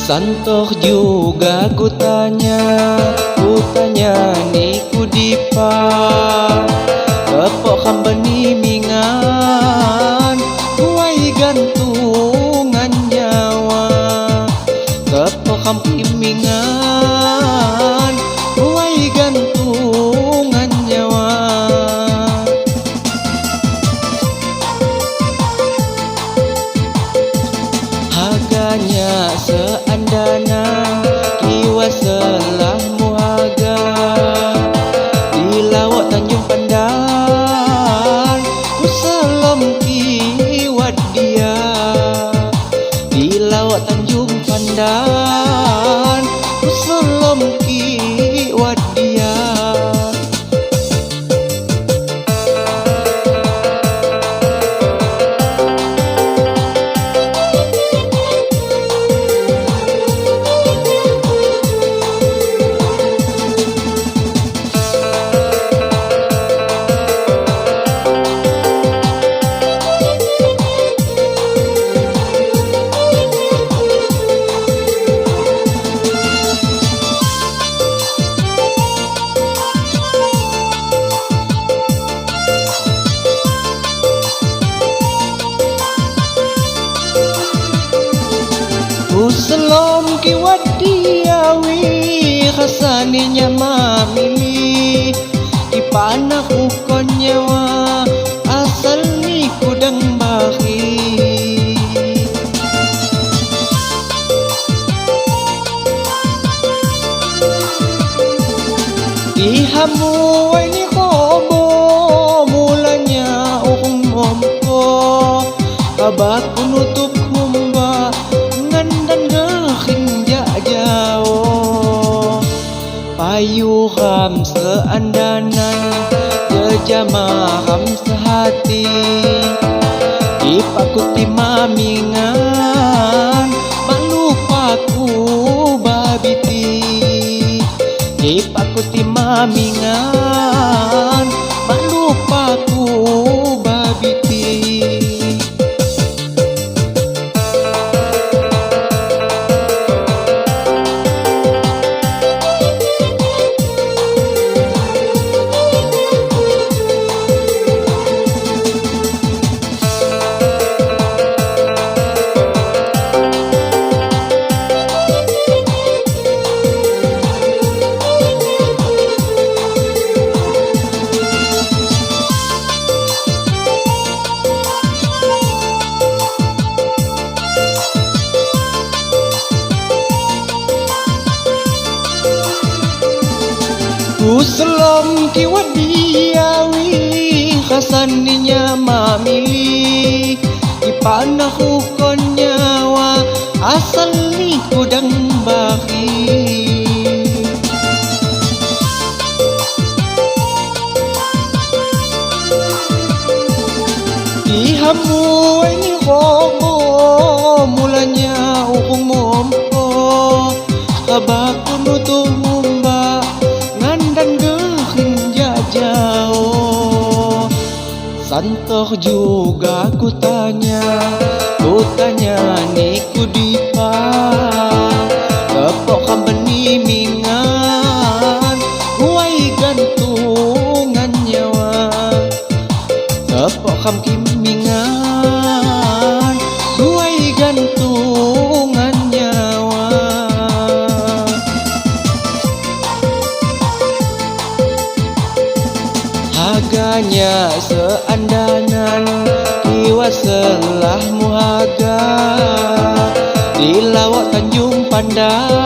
Santoh juga ku tanya ni ku dipa Kepok kambani mingan Kuai gantungan nyawa Kepok kampi mingan Kuai gantungan nyawa Harganya seandana kiwa selah muaga di lawak Tanjung Pandan ku salam kiwat dia di lawak Tanjung Pandan ku salam kiwat dia Ku selom kiwat diawi khasaninya mamili Ipana kukon nyawa asal ni kudang bahi Ihamu ini kobo mulanya umomko Abak nutup humba dan gakhing jauh payu kham seandanan jejama kham sehati ipakuti mamingan malupaku babiti ipakuti mamingan malupaku babiti Ku selom kiwat diawi khasaninya mamili Ipana hukon nyawa asal ni kudang bahi Ihamu ini kobo mulanya umompo Kabaku nutuh mumba dan gakhing jauh Santoh juga ku tanya ni ku dipa Kepok kambani mingan Kuai gantungan nyawa Kepok kampi mingan Kuai gantungan nyawa Harganya seandanan kiwa selah muaga di lawak Tanjung Pandan